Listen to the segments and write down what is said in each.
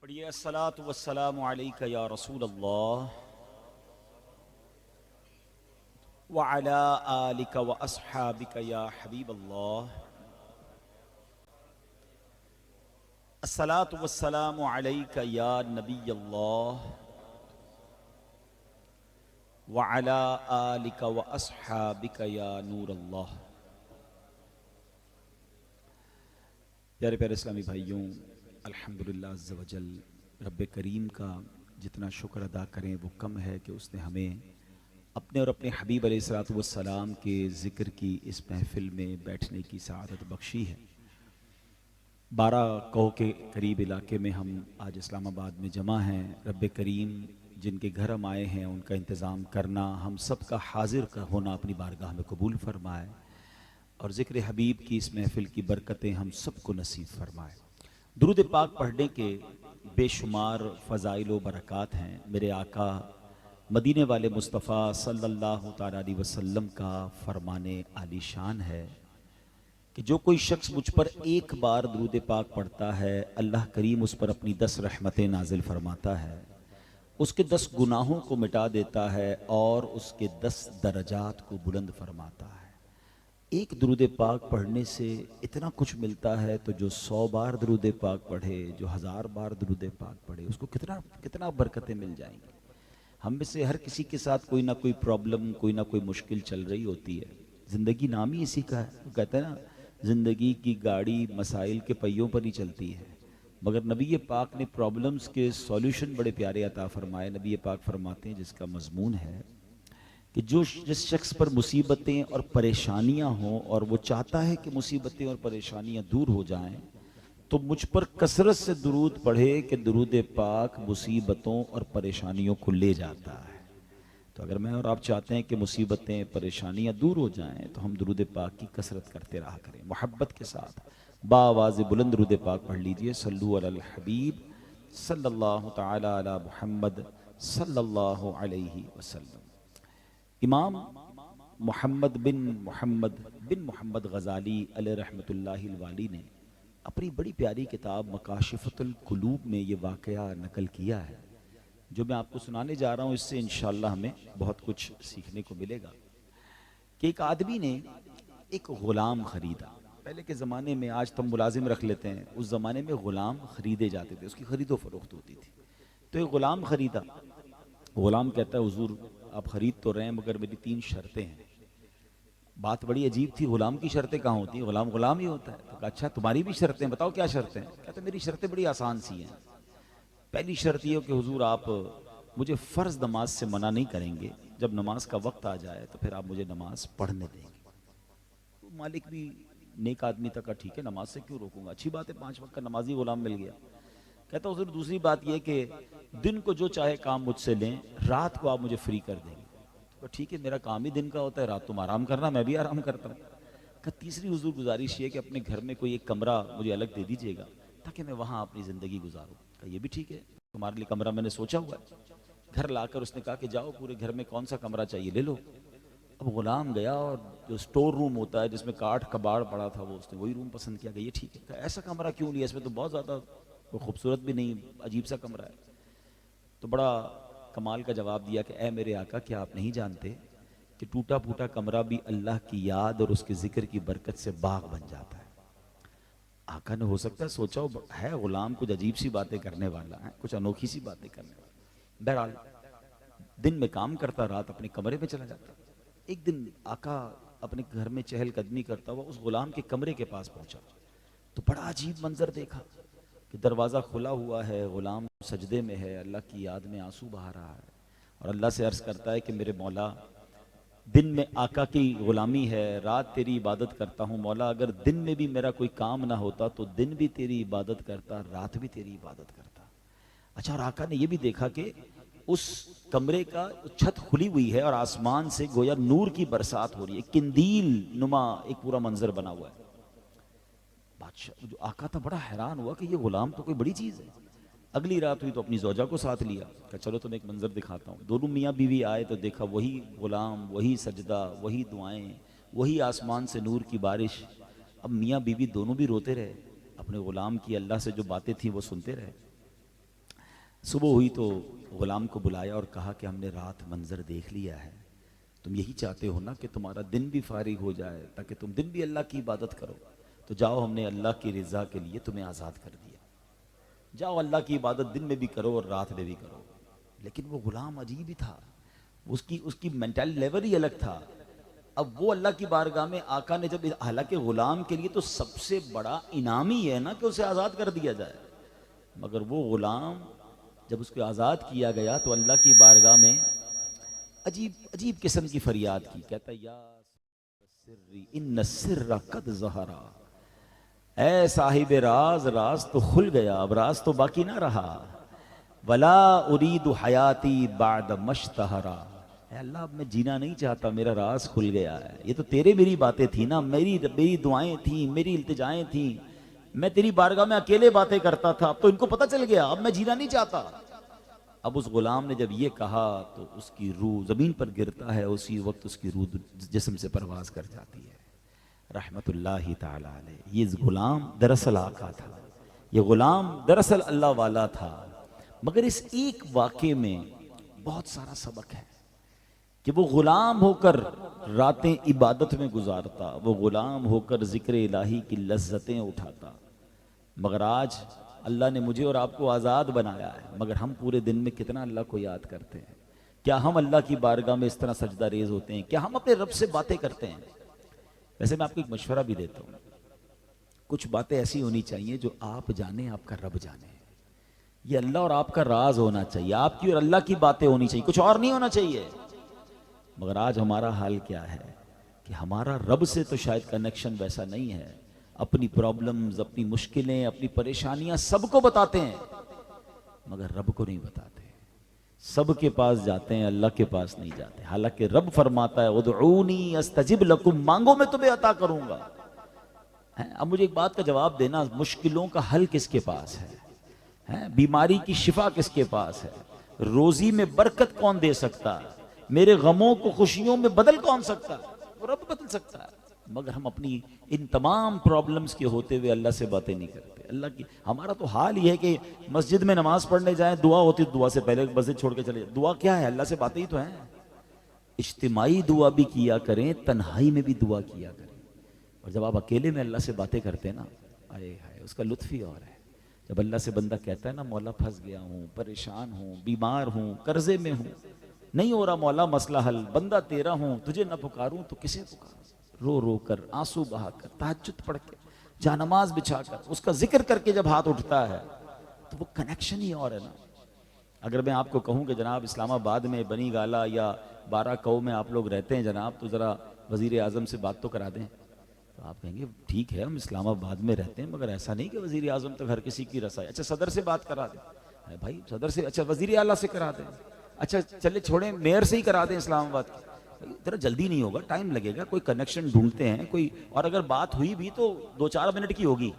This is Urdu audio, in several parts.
پڑھیے الصلاۃ والسلام علیک یا رسول اللہ وعلی آلک واصحابک یا حبیب اللہ. الصلاۃ والسلام علیک یا نبی اللہ وعلی آلک واصحابک یا نور اللہ. پیارے پیارے اسلامی بھائیوں، الحمدللہ عز و جل، رب کریم کا جتنا شکر ادا کریں وہ کم ہے کہ اس نے ہمیں اپنے اور اپنے حبیب علیہ الصلوۃ والسلام کے ذکر کی اس محفل میں بیٹھنے کی سعادت بخشی ہے. 12 کوہ کے قریب علاقے میں ہم آج اسلام آباد میں جمع ہیں. رب کریم جن کے گھر ہم آئے ہیں ان کا انتظام کرنا، ہم سب کا حاضر کا ہونا اپنی بارگاہ میں قبول فرمائے اور ذکر حبیب کی اس محفل کی برکتیں ہم سب کو نصیب فرمائے. درود پاک پڑھنے کے بے شمار فضائل و برکات ہیں. میرے آقا مدینے والے مصطفیٰ صلی اللہ تعالیٰ علیہ وسلم کا فرمان عالی شان ہے کہ جو کوئی شخص مجھ پر ایک بار درود پاک پڑھتا ہے، اللہ کریم اس پر اپنی 10 رحمتیں نازل فرماتا ہے، اس کے 10 گناہوں کو مٹا دیتا ہے اور اس کے 10 درجات کو بلند فرماتا ہے. ایک درود پاک پڑھنے سے اتنا کچھ ملتا ہے تو جو 100 بار درود پاک پڑھے، جو 1000 بار درود پاک پڑھے، اس کو کتنا برکتیں مل جائیں گی. ہم میں سے ہر کسی کے ساتھ کوئی نہ کوئی پرابلم، کوئی نہ کوئی مشکل چل رہی ہوتی ہے. زندگی نام ہی اسی کا ہے. وہ کہتے ہیں نا، زندگی کی گاڑی مسائل کے پہیوں پر ہی چلتی ہے، مگر نبی پاک نے پرابلمز کے سولوشن بڑے پیارے عطا فرمائے. نبی پاک فرماتے ہیں جس کا مضمون ہے کہ جس شخص پر مصیبتیں اور پریشانیاں ہوں اور وہ چاہتا ہے کہ مصیبتیں اور پریشانیاں دور ہو جائیں تو مجھ پر کثرت سے درود پڑھے کہ درود پاک مصیبتوں اور پریشانیوں کو لے جاتا ہے. تو اگر میں اور آپ چاہتے ہیں کہ مصیبتیں پریشانیاں دور ہو جائیں تو ہم درود پاک کی کثرت کرتے رہا کریں. محبت کے ساتھ باآواز بلند درود پاک پڑھ لیجئے. صلو علی الحبیب صلی اللہ تعالی علی محمد صلی اللہ علیہ وسلم. امام محمد بن محمد غزالی علیہ رحمۃ اللہ الوالی نے اپنی بڑی پیاری کتاب مکاشفۃ القلوب میں یہ واقعہ نقل کیا ہے جو میں آپ کو سنانے جا رہا ہوں. اس سے انشاءاللہ ہمیں بہت کچھ سیکھنے کو ملے گا کہ ایک آدمی نے ایک غلام خریدا. پہلے کے زمانے میں، آج تو ہم ملازم رکھ لیتے ہیں، اس زمانے میں غلام خریدے جاتے تھے، اس کی خرید و فروخت ہوتی تھی. تو ایک غلام خریدا. غلام کہتا ہے حضور آپ خرید تو رہے ہیں مگر میری 3 شرطیں ہیں. بات بڑی عجیب تھی. غلام کی شرطیں کہاں ہوتی ہیں؟ غلام غلام ہی ہوتا ہے. تو کہا اچھا تمہاری بھی شرطیں، بتاؤ کیا شرطیں ہیں؟ کہتا میری شرطیں بڑی آسان سی ہیں. پہلی شرط یہ ہو کہ حضور آپ مجھے فرض نماز سے منع نہیں کریں گے، جب نماز کا وقت آ جائے تو پھر آپ مجھے نماز پڑھنے دیں گے. تو مالک بھی نیک آدمی تھا، کہا ٹھیک ہے نماز سے کیوں روکوں گا، اچھی بات ہے، 5 وقت کا نمازی غلام مل گیا. کہتا حضور دوسری بات یہ کہ دن کو جو چاہے کام مجھ سے لیں، رات کو آپ مجھے فری کر دیں گے. تو ٹھیک ہے میرا کام ہی دن کا ہوتا ہے، رات تم آرام کرنا، میں بھی آرام کرتا ہوں. کہ تیسری حضور گزارش یہ کہ اپنے گھر میں کوئی ایک کمرہ مجھے الگ دے دیجئے گا تاکہ میں وہاں اپنی زندگی گزاروں. کہ یہ بھی ٹھیک ہے، تمہارے لیے کمرہ میں نے سوچا ہوا ہے. گھر لا کر اس نے کہا کہ جاؤ پورے گھر میں کون سا کمرہ چاہیے لے لو. اب غلام گیا اور جو سٹور روم ہوتا ہے جس میں کاٹ کباڑ پڑا تھا وہ اس نے وہی روم پسند کیا کہ یہ ٹھیک ہے. کہ ایسا کمرہ کیوں لیا، اس میں تو بہت زیادہ کوئی خوبصورت بھی نہیں، عجیب سا کمرہ ہے. تو بڑا کمال کا جواب دیا کہ اے میرے آقا کیا آپ نہیں جانتے کہ ٹوٹا پھوٹا کمرہ بھی اللہ کی یاد اور اس کے ذکر کی برکت سے باغ بن جاتا ہے. آقا نے ہو سکتا ہے سوچا ہے غلام کچھ عجیب سی باتیں کرنے والا ہے، کچھ انوکھی سی باتیں کرنے والا. بہرحال دن میں کام کرتا، رات اپنے کمرے میں چلا جاتا. ایک دن آقا اپنے گھر میں چہل قدمی کرتا ہوا اس غلام کے کمرے کے پاس پہنچا تو بڑا عجیب منظر دیکھا کہ دروازہ کھلا ہوا ہے، غلام سجدے میں ہے، اللہ کی یاد میں آنسو بہا رہا ہے اور اللہ سے عرض کرتا ہے کہ میرے مولا دن میں آقا کی غلامی ہے، رات تیری عبادت کرتا ہوں. مولا اگر دن میں بھی میرا کوئی کام نہ ہوتا تو دن بھی تیری عبادت کرتا، رات بھی تیری عبادت کرتا. اچھا، اور آقا نے یہ بھی دیکھا کہ اس کمرے کا چھت کھلی ہوئی ہے اور آسمان سے گویا نور کی برسات ہو رہی ہے، قندیل نما ایک پورا منظر بنا ہوا ہے. بادشاہ جو آقا تھا بڑا حیران ہوا کہ یہ غلام تو کوئی بڑی چیز ہے. اگلی رات ہوئی تو اپنی زوجہ کو ساتھ لیا کہ چلو تمہیں ایک منظر دکھاتا ہوں. دونوں میاں بیوی آئے تو دیکھا وہی غلام، وہی سجدہ، وہی دعائیں، وہی آسمان سے نور کی بارش. اب میاں بیوی دونوں بھی روتے رہے، اپنے غلام کی اللہ سے جو باتیں تھیں وہ سنتے رہے. صبح ہوئی تو غلام کو بلایا اور کہا کہ ہم نے رات منظر دیکھ لیا ہے، تم یہی چاہتے ہو نا کہ تمہارا دن بھی فارغ ہو جائے تاکہ تم دن بھی اللہ کی عبادت کرو، تو جاؤ ہم نے اللہ کی رضا کے لیے تمہیں آزاد کر دیا، جاؤ اللہ کی عبادت دن میں بھی کرو اور رات میں بھی کرو۔ لیکن وہ غلام عجیب ہی تھا، اس کی مینٹل لیول ہی الگ تھا۔ اب وہ اللہ کی بارگاہ میں آقا نے جب، حالانکہ غلام کے لیے تو سب سے بڑا انعام ہی ہے نا کہ اسے آزاد کر دیا جائے، مگر وہ غلام جب اس کو آزاد کیا گیا تو اللہ کی بارگاہ میں عجیب عجیب قسم کی فریاد کی، کہتا یا سری ان السر قد ظہرا، اے صاحب راز، راز تو کھل گیا، اب راز تو باقی نہ رہا، ولا ارید حیاتی بعد مشتہرا، اے اللہ اب میں جینا نہیں چاہتا، میرا راز کھل گیا ہے، یہ تو تیرے میری باتیں تھیں نا، میری دعائیں تھیں، میری التجائیں تھیں، میں تیری بارگاہ میں اکیلے باتیں کرتا تھا، اب تو ان کو پتہ چل گیا، اب میں جینا نہیں چاہتا۔ اب اس غلام نے جب یہ کہا تو اس کی روح زمین پر گرتا ہے، اسی وقت اس کی روح جسم سے پرواز کر جاتی ہے، رحمت اللہ تعالی علیہ۔ یہ غلام دراصل آقا تھا، یہ غلام دراصل اللہ والا تھا، مگر اس ایک واقعے میں بہت سارا سبق ہے کہ وہ غلام ہو کر راتیں عبادت میں گزارتا، وہ غلام ہو کر ذکر الہی کی لذتیں اٹھاتا، مگر آج اللہ نے مجھے اور آپ کو آزاد بنایا ہے، مگر ہم پورے دن میں کتنا اللہ کو یاد کرتے ہیں؟ کیا ہم اللہ کی بارگاہ میں اس طرح سجدہ ریز ہوتے ہیں؟ کیا ہم اپنے رب سے باتیں کرتے ہیں؟ ویسے میں آپ کو ایک مشورہ بھی دیتا ہوں، کچھ باتیں ایسی ہونی چاہیے جو آپ جانیں، آپ کا رب جانے، یہ اللہ اور آپ کا راز ہونا چاہیے، آپ کی اور اللہ کی باتیں ہونی چاہیے، کچھ اور نہیں ہونا چاہیے۔ مگر آج ہمارا حال کیا ہے کہ ہمارا رب سے تو شاید کنیکشن ویسا نہیں ہے، اپنی پرابلمز، اپنی مشکلیں، اپنی پریشانیاں سب کو بتاتے ہیں، مگر رب کو نہیں بتاتے، سب کے پاس جاتے ہیں، اللہ کے پاس نہیں جاتے، حالانکہ رب فرماتا ہے ادعونی استجب لکم، مانگو میں تمہیں عطا کروں گا۔ اب مجھے ایک بات کا جواب دینا، مشکلوں کا حل کس کے پاس ہے؟ بیماری کی شفا کس کے پاس ہے؟ روزی میں برکت کون دے سکتا ہے؟ میرے غموں کو خوشیوں میں بدل کون سکتا ہے؟ وہ رب بدل سکتا ہے، مگر ہم اپنی ان تمام پرابلمز کے ہوتے ہوئے اللہ سے باتیں نہیں کرتے۔ اللہ کی ہمارا تو حال یہ ہے کہ مسجد میں نماز پڑھنے جائیں، دعا ہوتی، دعا سے پہلے مسجد چھوڑ کے چلے جائیں، دعا کیا ہے؟ اللہ سے باتیں ہی تو ہیں۔ اجتماعی دعا بھی کیا کریں، تنہائی میں بھی دعا کیا کریں، اور جب آپ اکیلے میں اللہ سے باتیں کرتے ہیں نا، آئے ہائے، اس کا لطف ہی اور ہے۔ جب اللہ سے بندہ کہتا ہے نا مولا پھنس گیا ہوں، پریشان ہوں، بیمار ہوں، قرضے میں ہوں، نہیں ہو رہا مولا مسئلہ حل، بندہ تیرا ہوں، تجھے نہ پکاروں تو کسے پکاروں، رو رو کر، آنسو بہا کر، تہجد پڑھ کے، جانماز بچھا کر، اس کا ذکر کر کے جب ہاتھ اٹھتا ہے تو وہ کنیکشن ہی اور ہے نا۔ اگر میں آپ کو کہوں کہ جناب اسلام آباد میں بنی گالا یا بارہ کو میں آپ لوگ رہتے ہیں جناب، تو ذرا وزیر اعظم سے بات تو کرا دیں، تو آپ کہیں گے ٹھیک ہے ہم اسلام آباد میں رہتے ہیں، مگر ایسا نہیں کہ وزیر اعظم تک ہر کسی کی رسائی، اچھا صدر سے بات کرا دیں، بھائی صدر سے، اچھا وزیر اعلیٰ سے کرا دیں، اچھا چلے چھوڑیں میئر سے ہی کرا دیں اسلام آباد کی، ذرا جلدی نہیں ہوگا، ٹائم لگے گا، کوئی کنیکشن ڈھونڈتے ہیں کوئی، اور اگر بات ہوئی بھی تو 2-4 منٹ کی ہوگی۔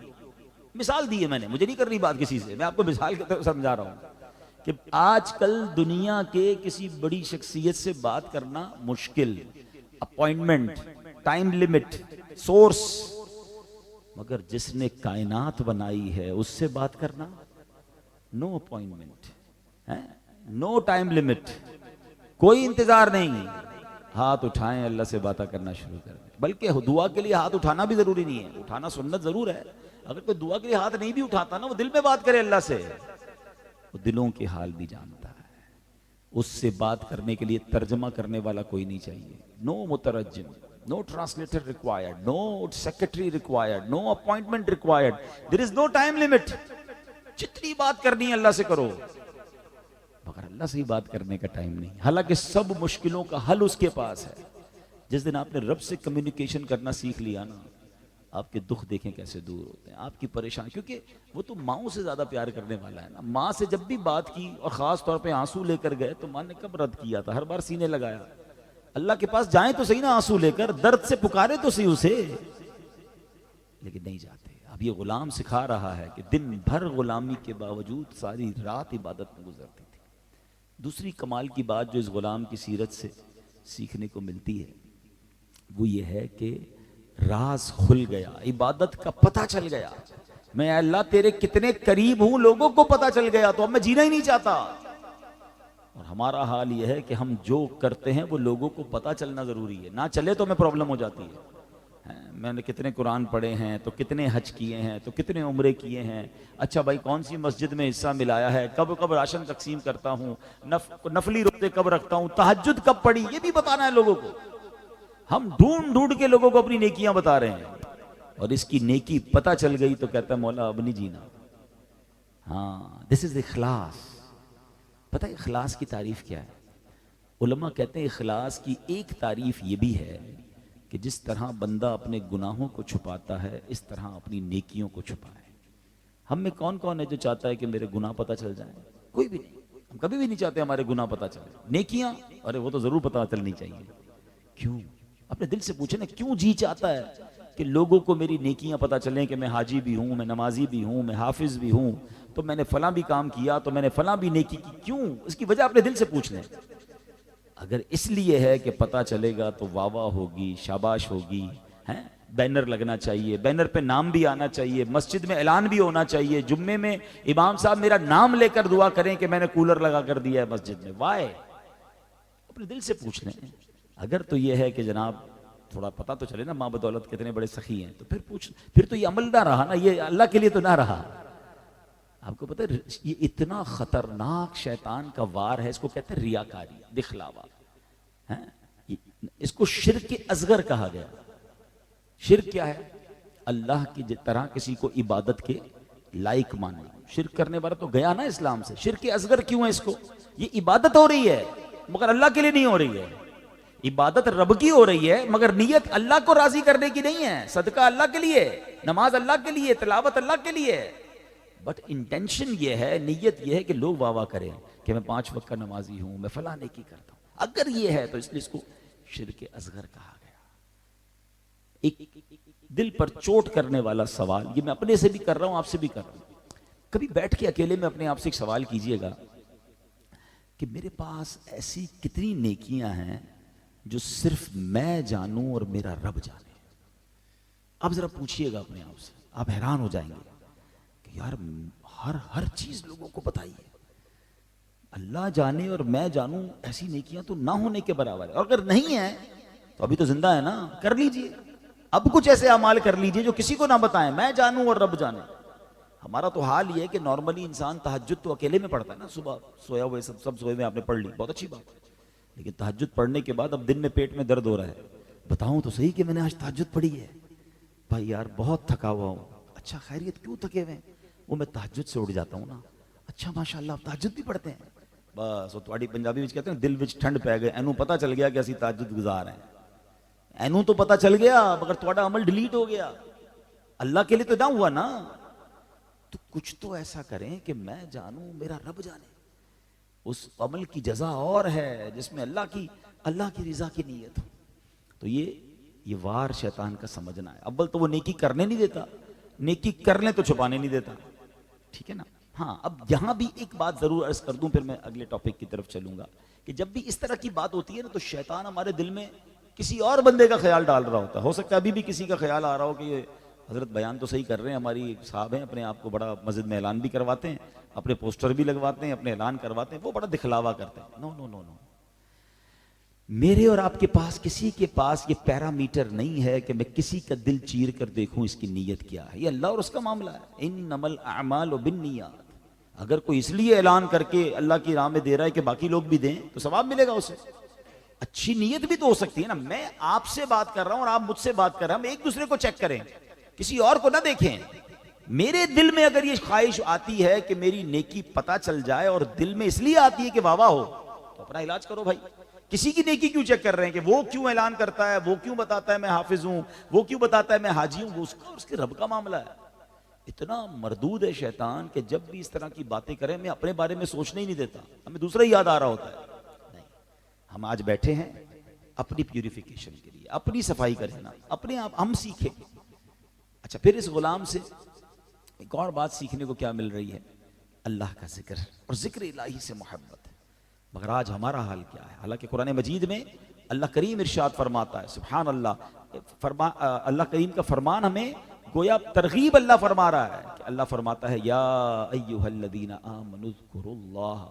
مثال دی ہے میں نے، مجھے نہیں کر رہی بات کسی سے، میں آپ کو مثال کے طور سمجھا رہا ہوں کہ آج کل دنیا کے کسی بڑی شخصیت سے بات کرنا مشکل، اپوائنٹمنٹ، ٹائم لمٹ، سورس، مگر جس نے کائنات بنائی ہے اس سے بات کرنا، نو اپوائنٹمنٹ، نو ٹائم لمٹ، کوئی انتظار نہیں، ہاتھ اٹھائیں اللہ سے باتیں کرنا شروع کر دیں۔ بلکہ دعا کے لیے ہاتھ اٹھانا بھی ضروری نہیں ہے، اٹھانا سنت ضرور ہے، اگر کوئی دعا کے لیے ہاتھ نہیں بھی اٹھاتا نا، وہ دل میں بات کرے اللہ سے، وہ دلوں کے حال بھی جانتا ہے، اس سے بات کرنے کے لیے ترجمہ کرنے والا کوئی نہیں چاہیے، نو مترجم، no translator required, no secretary required, no appointment required, there is no time limit، جتنی بات کرنی ہے اللہ سے کرو، مگر اللہ سے ہی بات کرنے کا ٹائم نہیں، حالانکہ سب مشکلوں کا حل اس کے پاس ہے۔ جس دن آپ نے رب سے کمیونیکیشن کرنا سیکھ لیا نا، آپ کے دکھ دیکھیں کیسے دور ہوتے ہیں، آپ کی پریشانی، کیونکہ وہ تو ماؤں سے زیادہ پیار کرنے والا ہے نا، ماں سے جب بھی بات کی اور خاص طور پہ آنسو لے کر گئے تو ماں نے کب رد کیا تھا؟ ہر بار سینے لگایا، اللہ کے پاس جائیں تو صحیح نا آنسو لے کر، درد سے پکارے تو صحیح اسے، لیکن نہیں جاتے۔ اب یہ غلام سکھا رہا ہے کہ دن بھر غلامی کے باوجود ساری رات عبادت میں گزرتی تھی۔ دوسری کمال کی بات جو اس غلام کی سیرت سے سیکھنے کو ملتی ہے وہ یہ ہے کہ راز کھل گیا، عبادت کا پتہ چل گیا، میں اللہ تیرے کتنے قریب ہوں لوگوں کو پتا چل گیا تو اب میں جینا ہی نہیں چاہتا. اور ہمارا حال یہ ہے کہ ہم جو کرتے ہیں وہ لوگوں کو پتا چلنا ضروری ہے, نہ چلے تو ہمیں پرابلم ہو جاتی ہے. میں نے کتنے قرآن پڑھے ہیں, تو کتنے حج کیے ہیں, تو کتنے عمرے کیے ہیں. اچھا بھائی کون سی مسجد میں حصہ ملایا ہے, کب کب راشن تقسیم کرتا ہوں, نفلی روزے کب رکھتا ہوں, تہجد کب پڑھی, یہ بھی بتانا ہے لوگوں کو. ہم ڈھونڈ ڈھونڈ کے لوگوں کو اپنی نیکیاں بتا رہے ہیں, اور اس کی نیکی پتہ چل گئی تو کہتا ہے مولا اب نہیں جینا. ہاں دس از اخلاص. پتہ ہے اخلاص کی تعریف کیا ہے؟ علماء کہتے ہیں اخلاص کی ایک تعریف یہ بھی ہے کہ جس طرح بندہ اپنے گناہوں کو چھپاتا ہے اس طرح اپنی نیکیوں کو چھپائے. ہم میں کون کون ہے جو چاہتا ہے کہ میرے گناہ پتہ چل جائیں؟ کوئی بھی نہیں. ہم کبھی بھی نہیں چاہتے ہمارے گناہ پتہ چلے. نیکیاں ارے وہ تو ضرور پتہ چلنی چاہیے. کیوں؟ اپنے دل سے پوچھیں نا, کیوں جی چاہتا ہے کہ لوگوں کو میری نیکیاں پتہ چلیں کہ میں حاجی بھی ہوں, میں نمازی بھی ہوں, میں حافظ بھی ہوں, تو میں نے فلاں بھی کام کیا, تو میں نے فلاں بھی نیکی کی. کیوں؟ اس کی وجہ اپنے دل سے پوچھ لیں. اگر اس لیے ہے کہ پتہ چلے گا تو واہ واہ ہوگی, شاباش ہوگی, ہیں بینر لگنا چاہیے, بینر پہ نام بھی آنا چاہیے, مسجد میں اعلان بھی ہونا چاہیے, جمعے میں امام صاحب میرا نام لے کر دعا کریں کہ میں نے کولر لگا کر دیا ہے مسجد میں. وائے؟ اپنے دل سے پوچھ لیں. اگر تو یہ ہے کہ جناب تھوڑا پتہ تو چلے نا ماں بدولت کتنے بڑے سخی ہیں, تو پھر تو یہ عمل نہ رہا نا, یہ اللہ کے لیے تو نہ رہا. آپ کو پتہ ہے یہ اتنا خطرناک شیطان کا وار ہے, اس کو کہتے ہیں ریاکاری, دکھلاوا. اس کو شرک اصغر کہا گیا. شرک کیا ہے؟ اللہ کی طرح کسی کو عبادت کے لائق ماننا. شرک کرنے والا تو گیا نا اسلام سے. شرک اصغر کیوں ہے اس کو؟ یہ عبادت ہو رہی ہے مگر اللہ کے لیے نہیں ہو رہی ہے. عبادت رب کی ہو رہی ہے مگر نیت اللہ کو راضی کرنے کی نہیں ہے. صدقہ اللہ کے لیے, نماز اللہ کے لیے, تلاوت اللہ کے لیے, بٹ انٹینشن یہ ہے, نیت یہ ہے کہ لوگ واہ واہ کریں کہ میں 5 وقت کا نمازی ہوں, میں فلاں نیکی کرتا ہوں. اگر یہ ہے تو اس لیے اس کو شرک اصغر کہا گیا. ایک دل پر چوٹ کرنے والا سوال, یہ میں اپنے سے بھی کر رہا ہوں, آپ سے بھی کر رہا ہوں. کبھی بیٹھ کے اکیلے میں اپنے آپ سے ایک سوال کیجئے گا کہ میرے پاس ایسی کتنی نیکیاں ہیں جو صرف میں جانوں اور میرا رب جانے. آپ ذرا پوچھئے گا اپنے آپ سے, آپ حیران ہو جائیں گے کہ یار ہر چیز لوگوں کو بتائیے, اللہ جانے اور میں جانوں, ایسی نیکیاں تو نہ ہونے کے برابر ہے. اور اگر نہیں ہے تو ابھی تو زندہ ہے نا, کر لیجئے. اب کچھ ایسے اعمال کر لیجئے جو کسی کو نہ بتائیں, میں جانوں اور رب جانے. ہمارا تو حال یہ ہے کہ نارملی انسان تہجد تو اکیلے میں پڑھتا ہے نا, صبح سویا ہوئے سب سوئے میں آپ نے پڑھ لی, بہت اچھی بات ہے. لیکن تہجد پڑھنے کے بعد اب دن میں پیٹ میں درد ہو رہا ہے, بتاؤں تو صحیح کہ میں نے آج تہجد پڑھی ہے. بھائی یار بہت تھکا ہوا ہوں. اچھا خیریت, کیوں تھکے ہوئے ہیں؟ وہ میں تہجد سے اٹھ جاتا ہوں نا. اچھا ماشاءاللہ آپ تہجد بھی پڑھتے ہیں. بس وہ تھوڑی پنجابی میں کہتے ہیں دل وچ ٹھنڈ پہ گئے, اینو پتہ چل گیا کہ اسی تہجد گزار ہیں. اینو تو پتہ چل گیا مگر تھوڑا عمل ڈیلیٹ ہو گیا. اللہ کے لیے تو نہ ہوا نا. تو کچھ تو ایسا کریں کہ میں جانوں میرا رب جانے. اس عمل کی جزا اور ہے جس میں اللہ کی رضا کی نیت ہو. تو یہ وار شیطان کا سمجھنا ہے. اول تو وہ نیکی کرنے نہیں دیتا, نیکی کر لیں تو چھپانے نہیں دیتا. ٹھیک ہے نا. ہاں اب یہاں بھی ایک بات ضرور عرض کر دوں, پھر میں اگلے ٹاپک کی طرف چلوں گا, کہ جب بھی اس طرح کی بات ہوتی ہے نا تو شیطان ہمارے دل میں کسی اور بندے کا خیال ڈال رہا ہوتا ہے. ہو سکتا ہے ابھی بھی کسی کا خیال آ رہا ہو کہ یہ حضرت بیان تو صحیح کر رہے ہیں, ہماری صاحب ہیں, اپنے آپ کو بڑا مسجد میں اعلان بھی کرواتے ہیں, اپنے پوسٹر بھی لگواتے ہیں, اپنے اعلان کرواتے ہیں, وہ بڑا دکھلاوا کرتے ہیں. نو نو نو نو, میرے اور آپ کے پاس کسی کے پاس یہ پیرامیٹر نہیں ہے کہ میں کسی کا دل چیر کر دیکھوں اس کی نیت کیا ہے. یہ اللہ اور اس کا معاملہ ہے. انما الاعمال بالنیات. اگر کوئی اس لیے اعلان کر کے اللہ کی راہ میں دے رہا ہے کہ باقی لوگ بھی دیں تو ثواب ملے گا اسے. اچھی نیت بھی تو ہو سکتی ہے نا. میں آپ سے بات کر رہا ہوں اور آپ مجھ سے بات کر رہے ہیں, ہم ایک دوسرے کو چیک کریں, کسی اور کو نہ دیکھیں. میرے دل میں اگر یہ خواہش آتی ہے کہ میری نیکی پتہ چل جائے اور دل میں اس لیے آتی ہے کہ واہ واہ ہو, تو اپنا علاج کرو بھائی. کسی کی نیکی کیوں چیک کر رہے ہیں کہ وہ کیوں اعلان کرتا ہے, وہ کیوں بتاتا ہے میں حافظ ہوں, وہ کیوں بتاتا ہے میں حاجی ہوں. وہ اس کے رب کا معاملہ ہے. اتنا مردود ہے شیطان کہ جب بھی اس طرح کی باتیں کریں میں اپنے بارے میں سوچنے ہی نہیں دیتا, ہمیں دوسرا ہی یاد آ رہا ہوتا ہے. نہیں, ہم آج بیٹھے ہیں اپنی پیوریفیکیشن کے لیے, اپنی صفائی کرنا, اپنے آپ ہم سیکھیں. اچھا پھر اس غلام سے ایک اور بات سیکھنے کو کیا مل رہی ہے؟ اللہ کا ذکر اور ذکر الہی سے محبت ہے. مگر آج ہمارا حال کیا ہے؟ حالانکہ قرآن مجید میں اللہ کریم ارشاد فرماتا ہے, سبحان اللہ, اللہ کریم کا فرمان ہمیں گویا ترغیب اللہ فرما رہا ہے کہ اللہ فرماتا ہے یا ایھا الذین آمنوا اذکروا اللہ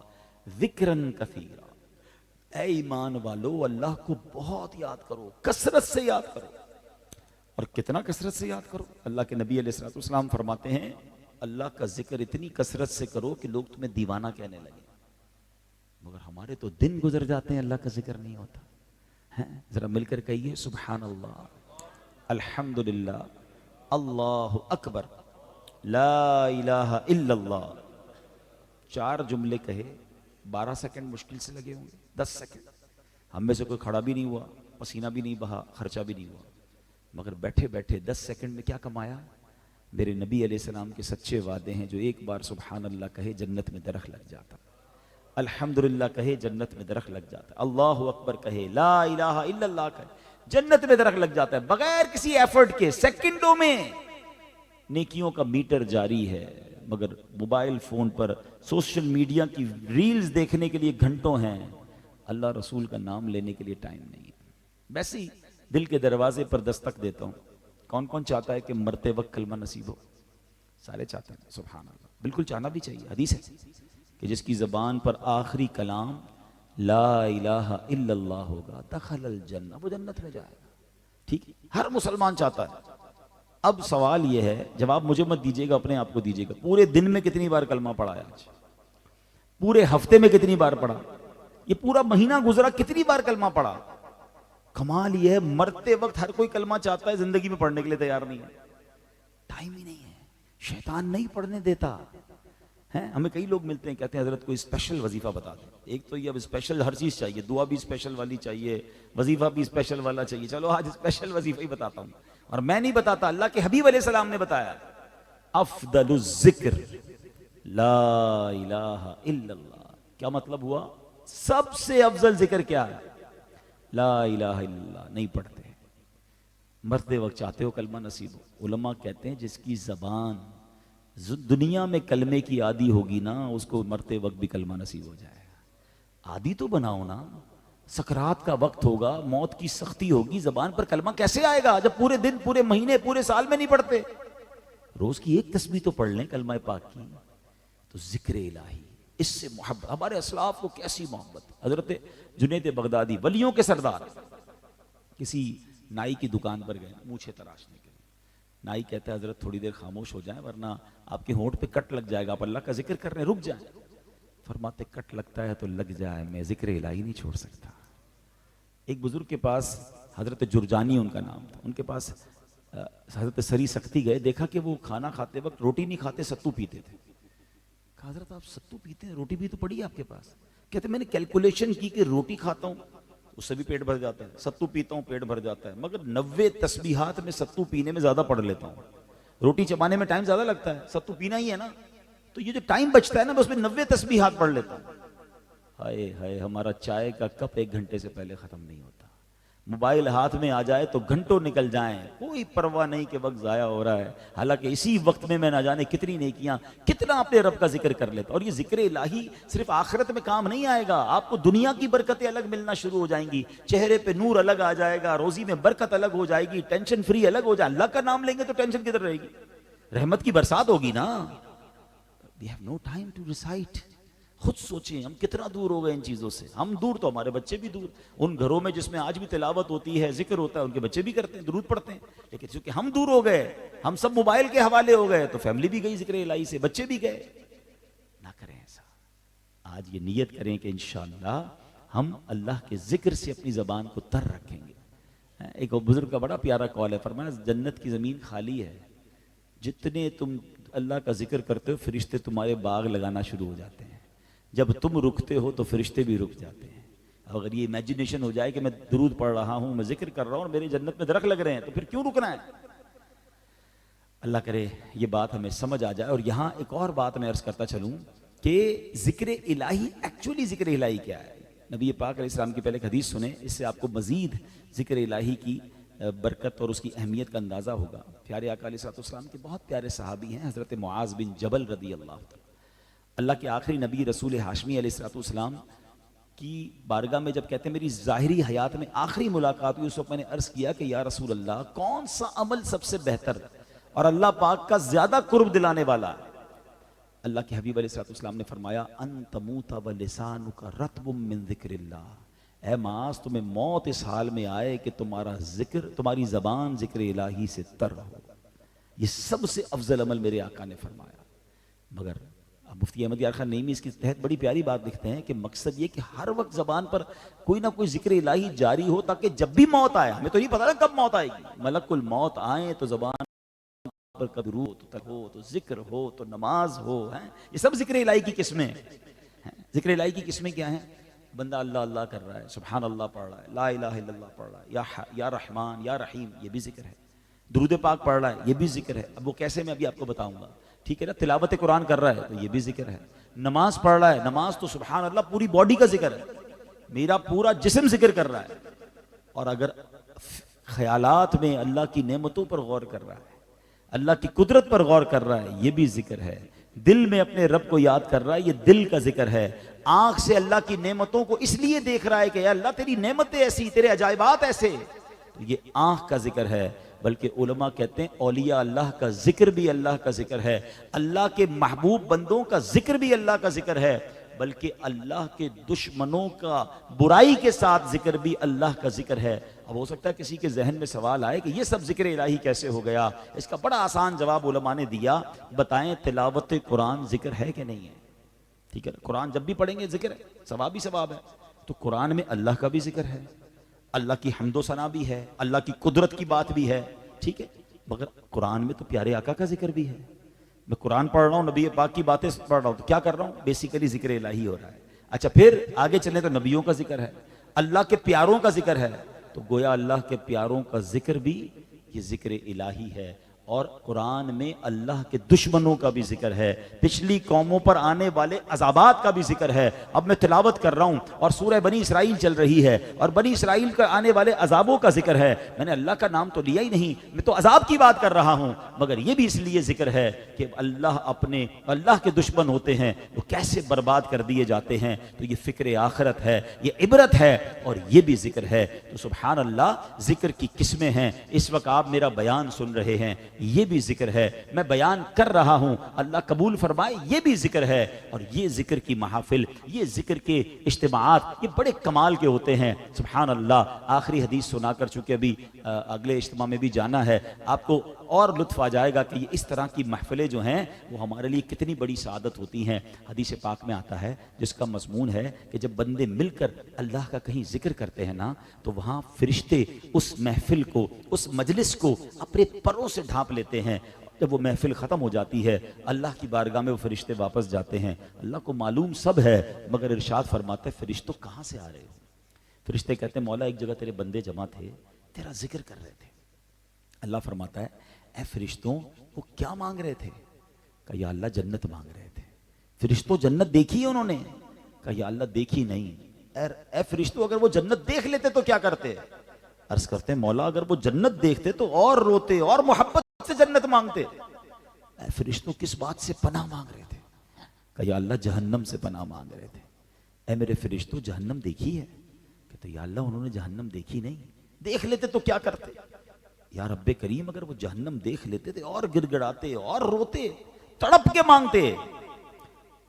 ذکرا کثیرا، اے ایمان والو اللہ کو بہت یاد کرو، کثرت سے یاد کرو۔ اور کتنا کثرت سے یاد کرو؟ اللہ کے نبی علیہ الصلوۃ والسلام فرماتے ہیں اللہ کا ذکر اتنی کثرت سے کرو کہ لوگ تمہیں دیوانہ کہنے لگے۔ مگر ہمارے تو دن گزر جاتے ہیں اللہ کا ذکر نہیں ہوتا ہے۔ ذرا مل کر کہیے سبحان اللہ، الحمدللہ، اللہ اکبر، لا الہ الا اللہ۔ 4 جملے کہے، 12 سیکنڈ مشکل سے لگے ہوں گے، 10 سیکنڈ۔ ہم میں سے کوئی کھڑا بھی نہیں ہوا، پسینہ بھی نہیں بہا، خرچہ بھی نہیں ہوا، مگر بیٹھے بیٹھے 10 سیکنڈ میں کیا کمایا؟ میرے نبی علیہ السلام کے سچے وعدے ہیں، جو ایک بار سبحان اللہ کہے جنت میں درخت لگ جاتا، الحمدللہ کہے جنت میں درخت لگ جاتا، اللہ اکبر کہے، لا الہ الا اللہ کہے جنت میں درخت لگ جاتا ہے، بغیر کسی ایفرٹ کے، سیکنڈوں میں۔ نیکیوں کا میٹر جاری ہے، مگر موبائل فون پر سوشل میڈیا کی ریلز دیکھنے کے لیے گھنٹوں ہیں، اللہ رسول کا نام لینے کے لیے ٹائم نہیں ہے۔ ویسے ہی دل کے دروازے پر دستک دیتا ہوں، کون کون چاہتا ہے کہ مرتے وقت کلمہ نصیب ہو؟ سارے چاہتے ہیں، سبحان اللہ، بالکل چاہنا بھی چاہیے۔ حدیث ہے کہ جس کی زبان پر آخری کلام لا الہ الا اللہ ہوگا دخل الجنہ، وہ جنت میں جائے گا۔ ٹھیک، ہر مسلمان چاہتا ہے۔ اب سوال یہ ہے، جواب مجھے مت دیجیے گا، اپنے آپ کو دیجیے گا، پورے دن میں کتنی بار کلمہ پڑھا ہے آج؟ پورے ہفتے میں کتنی بار پڑھا؟ یہ پورا مہینہ گزرا کتنی بار کلمہ پڑھا؟ کمال یہ ہے مرتے وقت ہر کوئی کلمہ چاہتا ہے، زندگی میں پڑھنے کے لیے تیار نہیں ہے، ٹائم ہی نہیں ہے، شیطان نہیں پڑھنے دیتا ہے۔ ہمیں کئی لوگ ملتے ہیں کہتے ہیں حضرت کوئی اسپیشل وظیفہ بتا دیں۔ ایک تو یہ اب اسپیشل ہر چیز چاہیے، دعا بھی اسپیشل والی چاہیے، وظیفہ بھی اسپیشل والا چاہیے۔ چلو آج اسپیشل وظیفہ ہی بتاتا ہوں، اور میں نہیں بتاتا، اللہ کے حبیب علیہ السلام نے بتایا، افضل الذکر لا الہ الا اللہ۔ کیا مطلب ہوا؟ سب سے افضل ذکر کیا ہے؟ لا الہ الا اللہ۔ نہیں پڑھتے، مرتے وقت چاہتے ہو کلمہ نصیب ہو۔ علماء کہتے ہیں جس کی زبان دنیا میں کلمے کی عادی ہوگی نا، اس کو مرتے وقت بھی کلمہ نصیب ہو جائے گا۔ عادی تو بناؤ نا، سکرات کا وقت ہوگا، موت کی سختی ہوگی، زبان پر کلمہ کیسے آئے گا جب پورے دن، پورے مہینے، پورے سال میں نہیں پڑھتے؟ روز کی ایک تسبیح تو پڑھ لیں کلمہ پاک کی۔ تو ذکر الہی، اس سے محبت، ہمارے اسلاف کو کیسی محبت۔ حضرت جنید بغدادی، ولیوں کے سردار، کسی نائی کی دکان پر گئے مونچھیں تراشنے کے لیے۔ نائی کہتا ہے حضرت تھوڑی دیر خاموش ہو جائیں ورنہ آپ کے ہونٹ پہ کٹ لگ جائے گا، آپ اللہ کا ذکر کر رہے ہیں، رک جائیں۔ فرماتے کٹ لگتا ہے تو لگ جائے، میں ذکر الہی نہیں چھوڑ سکتا۔ ایک بزرگ کے پاس، حضرت جرجانی ان کا نام تھا، ان کے پاس حضرت سری سختی گئے، دیکھا کہ وہ کھانا کھاتے وقت روٹی نہیں کھاتے، ستو پیتے تھے۔ کہا حضرت آپ ستو پیتے ہیں، روٹی بھی تو پڑی ہے آپ کے پاس؟ کہتے میں نے کیلکولیشن کی کہ روٹی کھاتا ہوں اس سے بھی پیٹ بھر جاتا ہے، ستو پیتا ہوں پیٹ بھر جاتا ہے، مگر 90 تسبیحات میں ستو پینے میں زیادہ پڑھ لیتا ہوں۔ روٹی چبانے میں ٹائم زیادہ لگتا ہے، ستو پینا ہی ہے نا، تو یہ جو ٹائم بچتا ہے نا، میں اس میں 90 تسبیحات پڑھ لیتا ہوں۔ ہائے ہائے، ہمارا چائے کا کپ 1 گھنٹے سے پہلے ختم نہیں ہوتا، موبائل ہاتھ میں آ جائے تو گھنٹوں نکل جائیں، کوئی پرواہ نہیں کہ وقت ضائع ہو رہا ہے، حالانکہ اسی وقت میں نہ جانے کتنی نیکیاں، کتنا اپنے رب کا ذکر کر لیتا۔ اور یہ ذکر الہی صرف آخرت میں کام نہیں آئے گا، آپ کو دنیا کی برکتیں الگ ملنا شروع ہو جائیں گی، چہرے پہ نور الگ آ جائے گا، روزی میں برکت الگ ہو جائے گی، ٹینشن فری الگ ہو جائے۔ اللہ کا نام لیں گے تو ٹینشن کدھر رہے گی؟ رحمت کی برسات ہوگی نا۔ We have no time to recite۔ خود سوچیں ہم کتنا دور ہو گئے ان چیزوں سے، ہم دور تو ہمارے بچے بھی دور، ان گھروں میں جس میں آج بھی تلاوت ہوتی ہے، ذکر ہوتا ہے، ان کے بچے بھی کرتے ہیں، درود پڑھتے ہیں، لیکن چونکہ ہم دور ہو گئے، ہم سب موبائل کے حوالے ہو گئے، تو فیملی بھی گئی ذکر الہی سے، بچے بھی گئے۔ نہ کریں ایسا، آج یہ نیت کریں کہ انشاءاللہ ہم اللہ کے ذکر سے اپنی زبان کو تر رکھیں گے۔ ایک بزرگ کا بڑا پیارا قول ہے، فرمایا جنت کی زمین خالی ہے، جتنے تم اللہ کا ذکر کرتے ہو فرشتے تمہارے باغ لگانا شروع ہو جاتے ہیں، جب تم رکتے ہو تو فرشتے بھی رک جاتے ہیں۔ اگر یہ امیجنیشن ہو جائے کہ میں درود پڑھ رہا ہوں، میں ذکر کر رہا ہوں اور میری جنت میں درخت لگ رہے ہیں، تو پھر کیوں رکنا ہے؟ اللہ کرے یہ بات ہمیں سمجھ آ جائے۔ اور یہاں ایک اور بات میں عرض کرتا چلوں کہ ذکر الہی، ایکچولی ذکر الہی کیا ہے؟ نبی پاک علیہ السلام کی پہلے ایک حدیث سنیں، اس سے آپ کو مزید ذکر الہی کی برکت اور اس کی اہمیت کا اندازہ ہوگا۔ پیارے آقا علیہ السلام کے بہت پیارے صحابی ہیں حضرت معاذ بن جبل رضی اللہ عنہ، اللہ کے آخری نبی رسول ہاشمی علیہ السلام کی بارگاہ میں جب کہتے ہیں میری ظاہری حیات میں آخری ملاقات ہوئی، اس وقت میں نے عرض کیا کہ یا رسول اللہ کون سا عمل سب سے بہتر اور اللہ پاک کا زیادہ قرب دلانے والا ہے۔ اللہ کے حبیب علیہ السلام نے فرمایا ان تموت ولسانک رطب من ذکر اللہ، اے معاذ تمہیں موت اس حال میں آئے کہ تمہارا ذکر، تمہاری زبان ذکر الہی سے تر ہو۔ یہ سب سے افضل عمل میرے آقا نے فرمایا۔ مگر مفتی احمد یار خان نعیمی اس کے تحت بڑی پیاری بات لکھتے ہیں کہ مقصد یہ کہ ہر وقت زبان پر کوئی نہ کوئی ذکر الہی جاری ہو، تاکہ جب بھی موت آئے، ہمیں تو نہیں پتا نا کب موت آئے گی، ملک الموت آئے تو زبان پر کبھی روح تو تک ہو، تو ذکر ہو، تو نماز ہو، یہ سب ذکر الہی کی قسمیں ہیں۔ ذکر الہی کی قسمیں کیا ہیں؟ بندہ اللہ اللہ کر رہا ہے، سبحان اللہ پڑھ رہا ہے، لا الہ الا اللہ پڑھ رہا ہے، یا رحمان یا رحیم، یہ بھی ذکر ہے۔ درود پاک پڑھ رہا ہے، یہ بھی ذکر ہے۔ اب وہ کیسے میں ابھی آپ کو بتاؤں گا، ٹھیک ہے نا؟ تلاوت قرآن کر رہا ہے تو یہ بھی ذکر ہے۔ نماز پڑھ رہا ہے، نماز تو سبحان اللہ پوری باڈی کا ذکر ہے، میرا پورا جسم ذکر کر رہا ہے۔ اور اگر خیالات میں اللہ کی نعمتوں پر غور کر رہا ہے، اللہ کی قدرت پر غور کر رہا ہے، یہ بھی ذکر ہے۔ دل میں اپنے رب کو یاد کر رہا ہے، یہ دل کا ذکر ہے۔ آنکھ سے اللہ کی نعمتوں کو اس لیے دیکھ رہا ہے کہ یا اللہ تیری نعمتیں ایسی، تیرے عجائبات ایسے، تو یہ آنکھ کا ذکر ہے۔ بلکہ علماء کہتے ہیں اولیاء اللہ کا ذکر بھی اللہ کا ذکر ہے، اللہ کے محبوب بندوں کا ذکر بھی اللہ کا ذکر ہے، بلکہ اللہ کے دشمنوں کا برائی کے ساتھ ذکر بھی اللہ کا ذکر ہے۔ اب ہو سکتا ہے کسی کے ذہن میں سوال آئے کہ یہ سب ذکر الہی کیسے ہو گیا؟ اس کا بڑا آسان جواب علماء نے دیا، بتائیں تلاوت قرآن ذکر ہے کہ نہیں ہے؟ ٹھیک ہے، قرآن جب بھی پڑھیں گے ذکر ہے، ثواب ہی ثواب ہے۔ تو قرآن میں اللہ کا بھی ذکر ہے، اللہ کی حمد و ثنا بھی ہے، اللہ کی قدرت کی بات بھی ہے، ٹھیک ہے، مگر قرآن میں تو پیارے آقا کا ذکر بھی ہے۔ میں قرآن پڑھ رہا ہوں، نبی پاک کی باتیں پڑھ رہا ہوں، تو کیا کر رہا ہوں؟ بیسیکلی ذکر الہی ہو رہا ہے۔ اچھا پھر آگے چلیں تو نبیوں کا ذکر ہے، اللہ کے پیاروں کا ذکر ہے، تو گویا اللہ کے پیاروں کا ذکر بھی یہ ذکر الہی ہے۔ اور قرآن میں اللہ کے دشمنوں کا بھی ذکر ہے، پچھلی قوموں پر آنے والے عذابات کا بھی ذکر ہے۔ اب میں تلاوت کر رہا ہوں اور سورہ بنی اسرائیل چل رہی ہے، اور بنی اسرائیل کا آنے والے عذابوں کا ذکر ہے۔ میں نے اللہ کا نام تو لیا ہی نہیں، میں تو عذاب کی بات کر رہا ہوں، مگر یہ بھی اس لیے ذکر ہے کہ اللہ کے دشمن ہوتے ہیں وہ کیسے برباد کر دیے جاتے ہیں، تو یہ فکر آخرت ہے، یہ عبرت ہے، اور یہ بھی ذکر ہے۔ تو سبحان اللہ، ذکر کی قسمیں ہیں۔ اس وقت آپ میرا بیان سن رہے ہیں، یہ بھی ذکر ہے، میں بیان کر رہا ہوں، اللہ قبول فرمائے، یہ بھی ذکر ہے۔ اور یہ ذکر کی محافل، یہ ذکر کے اجتماعات، یہ بڑے کمال کے ہوتے ہیں۔ سبحان اللہ، آخری حدیث سنا کر چونکہ ابھی اگلے اجتماع میں بھی جانا ہے، آپ کو اور لطف آ جائے گا کہ اس طرح کی محفلیں جو ہیں وہ ہمارے لیے کتنی بڑی سعادت ہوتی ہیں۔ حدیث پاک میں آتا ہے جس کا مضمون ہے کہ جب بندے مل کر اللہ کا کہیں ذکر کرتے ہیں نا، تو وہاں فرشتے اس محفل کو، اس مجلس کو اپنے پروں سے ڈھانپ لیتے ہیں۔ جب وہ محفل ختم ہو جاتی ہے، اللہ کی بارگاہ میں وہ فرشتے واپس جاتے ہیں۔ اللہ کو معلوم سب ہے، مگر ارشاد فرماتا ہے فرشتوں کہاں سے آ رہے ہو؟ فرشتے کہتے ہیں مولا ایک جگہ تیرے بندے جمع تھے، تیرا ذکر کر رہے تھے۔ اللہ فرماتا ہے اے فرشتوں وہ کیا مانگ رہے تھے؟ کہا یا اللہ جنت مانگ رہے تھے۔ فرشتوں جنت دیکھی ہے انہوں نے؟ کہا یا اللہ دیکھی نہیں۔ اے فرشتوں اگر وہ جنت دیکھ لیتے تو کیا کرتے؟ عرض کرتے ہیں مولا اگر وہ جنت دیکھتے تو اور روتے اور محبت سے جنت مانگتے۔ اے فرشتوں کس بات سے پناہ مانگ رہے تھے؟ کہا یا اللہ جہنم سے پناہ مانگ رہے تھے۔ اے میرے فرشتوں جہنم دیکھی ہے؟ کہتے یا اللہ انہوں نے جہنم دیکھی نہیں، دیکھ لیتے تو کیا کرتے؟ یا رب کریم اگر وہ جہنم دیکھ لیتے تھے اور گڑ گڑاتے اور روتے، تڑپ کے مانگتے۔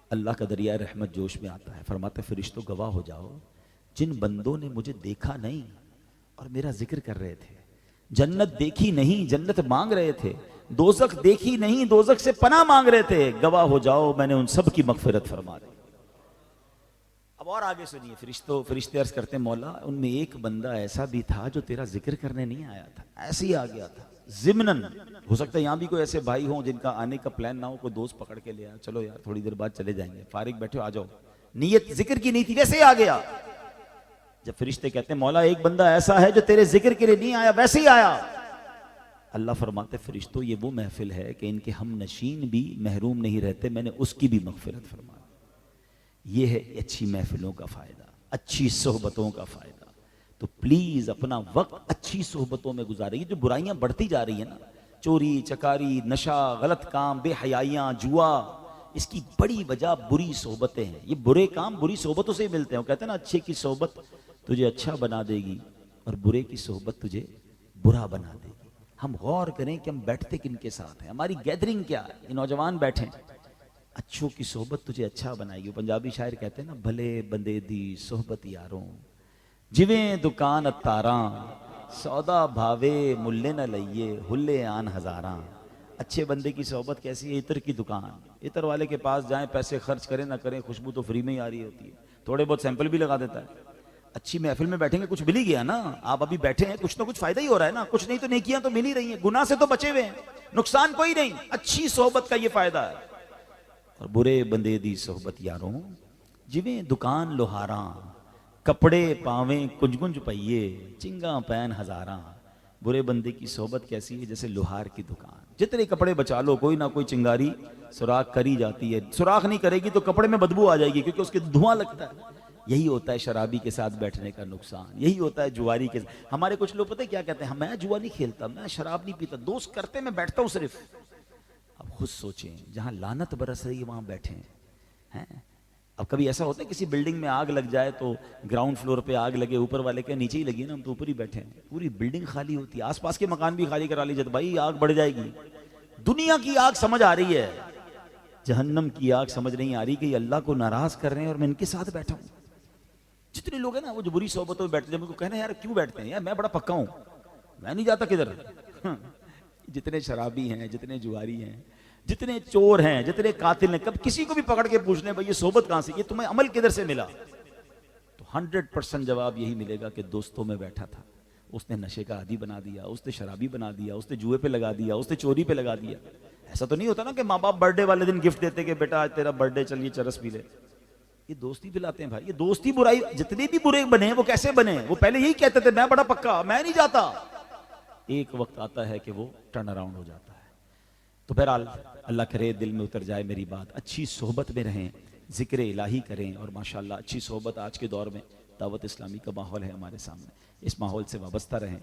اللہ کا دریائے رحمت جوش میں آتا ہے، فرماتا ہے فرشتوں گواہ ہو جاؤ، جن بندوں نے مجھے دیکھا نہیں اور میرا ذکر کر رہے تھے، جنت دیکھی نہیں جنت مانگ رہے تھے، دوزخ دیکھی نہیں دوزخ سے پناہ مانگ رہے تھے، گواہ ہو جاؤ میں نے ان سب کی مغفرت فرما دی۔ اب اور آگے سنیے، فرشتے عرض کرتے ہیں مولا ان میں ایک بندہ ایسا بھی تھا جو تیرا ذکر کرنے نہیں آیا تھا، ایسے ہی آ گیا تھا ضمناً۔ ہو سکتا ہے یہاں بھی کوئی ایسے بھائی ہوں جن کا آنے کا پلان نہ ہو، کوئی دوست پکڑ کے لے آیا، چلو یار تھوڑی دیر بعد چلے جائیں گے، فارغ بیٹھے ہو آ جاؤ، نیت ذکر کی نہیں تھی ویسے ہی آ گیا۔ جب فرشتے کہتے ہیں مولا ایک بندہ ایسا ہے جو تیرے ذکر کے لیے نہیں آیا ویسے ہی آیا، اللہ فرماتے فرشتوں یہ وہ محفل ہے کہ ان کے ہم نشین بھی محروم نہیں رہتے، میں نے اس کی بھی مغفرت فرما۔ یہ ہے اچھی محفلوں کا فائدہ، اچھی صحبتوں کا فائدہ۔ تو پلیز اپنا وقت اچھی صحبتوں میں گزاریں۔ جو برائیاں بڑھتی جا رہی ہیں نا، چوری چکاری نشہ غلط کام بے حیائیاں جوا، اس کی بڑی وجہ بری صحبتیں ہیں۔ یہ برے کام بری صحبتوں سے ہی ملتے ہیں۔ وہ کہتے ہیں نا اچھے کی صحبت تجھے اچھا بنا دے گی اور برے کی صحبت تجھے برا بنا دے گی۔ ہم غور کریں کہ ہم بیٹھتے کن کے ساتھ ہیں, ہماری گیدرنگ کیا ہے. یہ نوجوان بیٹھے ہیں, اچھوں کی صحبت تجھے اچھا بنائے گی. پنجابی شاعر کہتے ہیں نا, بھلے بندے دی صحبت یاروں جویں دکان اتاراں, سودا بھاوے ملے نہ لئیے ہلے آن ہزاراں. اچھے بندے کی صحبت کیسی ہے؟ عطر کی دکان, عطر والے کے پاس جائیں, پیسے خرچ کریں نہ کریں, خوشبو تو فری میں ہی آ رہی ہوتی ہے, تھوڑے بہت سیمپل بھی لگا دیتا ہے. اچھی محفل میں بیٹھیں گے کچھ مل ہی گیا نا. آپ ابھی بیٹھے ہیں, کچھ نہ کچھ فائدہ ہی ہو رہا ہے نا, کچھ نہیں تو نیکیاں تو مل ہی رہی ہیں, گناہ سے تو بچے ہوئے ہیں, نقصان کوئی نہیں. اچھی صحبت کا یہ فائدہ ہے. اور برے بندے دی صحبت یاروں جویں دکان لوہاراں, کپڑے پاویں کنج کنج پئیے چنگاں پین ہزاراں. برے بندے کی صحبت کیسی ہے؟ جیسے لوہار کی دکان, جتنے کپڑے بچا لو کوئی نہ کوئی چنگاری سوراخ کری جاتی ہے. سوراخ نہیں کرے گی تو کپڑے میں بدبو آ جائے گی, کیونکہ اس کے دھواں لگتا ہے. یہی ہوتا ہے شرابی کے ساتھ بیٹھنے کا نقصان, یہی ہوتا ہے جواری کے ساتھ. ہمارے کچھ لوگ پتہ کیا کہتے ہیں, میں جوا نہیں کھیلتا, میں شراب نہیں پیتا, دوست کرتے میں بیٹھتا ہوں صرف. اب خود سوچیں, جہاں لعنت برس رہی ہے وہاں بیٹھیں ہیں. اب کبھی ایسا ہوتا ہے کسی بلڈنگ میں آگ لگ جائے تو گراؤنڈ فلور پہ آگ لگے, اوپر والے کے نیچے ہی لگی نا, ہم تو اوپر ہی بیٹھے ہیں, پوری بلڈنگ خالی ہوتی ہے, آس پاس کے مکان بھی خالی کرا لیجیے, بھائی آگ بڑھ جائے گی. دنیا کی آگ سمجھ آ رہی ہے, جہنم کی آگ سمجھ نہیں آ رہی کہ یہ اللہ کو ناراض کر رہے ہیں اور میں ان کے ساتھ بیٹھا ہوں. جتنے لوگ ہیں نا وہ جو بری صحبتوں میں بیٹھتے ہیں, ان کو کہنا یار کیوں بیٹھتے ہیں, یار میں بڑا پکا ہوں, میں نہیں جاتا کدھر. جتنے شرابی ہیں, جتنے جواری ہیں, جتنے چور ہیں, جتنے قاتل ہیں, کب کسی کو بھی پکڑ کے پوچھ لیں بھائی یہ صحبت کہاں سے, یہ تمہیں عمل کدھر سے ملا, تو 100% جواب یہی ملے گا کہ دوستوں میں بیٹھا تھا. اس نے نشے کا عادی بنا دیا, اس نے شرابی بنا دیا, اس نے جوئے پہ لگا دیا, اس نے چوری پہ لگا دیا. ایسا تو نہیں ہوتا نا کہ ماں باپ برتھ ڈے والے دن گفٹ دیتے کہ بیٹا آج تیرا برتھ ڈے, چلیے چرس پی لے. یہ دوستی پلاتے ہیں بھائی, یہ دوستی برائی. جتنے بھی برے بنے وہ کیسے بنے, وہ پہلے یہی کہتے تھے میں بڑا پکا, میں نہیں جاتا. ایک وقت آتا ہے کہ وہ ٹرن اراؤنڈ ہو جاتا ہے. تو بہرحال اللہ کرے دل میں اتر جائے میری بات, اچھی صحبت میں رہیں, ذکر الہی کریں, اور ماشاءاللہ اچھی صحبت آج کے دور میں دعوت اسلامی کا ماحول ہے ہمارے سامنے, اس ماحول سے وابستہ رہیں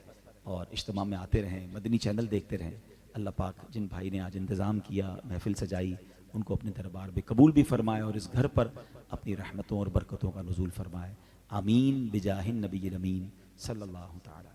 اور اجتماع میں آتے رہیں, مدنی چینل دیکھتے رہیں. اللہ پاک جن بھائی نے آج انتظام کیا, محفل سجائی, ان کو اپنے دربار میں قبول بھی فرمائے اور اس گھر پر اپنی رحمتوں اور برکتوں کا نزول فرمائے. آمین بجاہ النبی الامین صلی اللہ تعالی.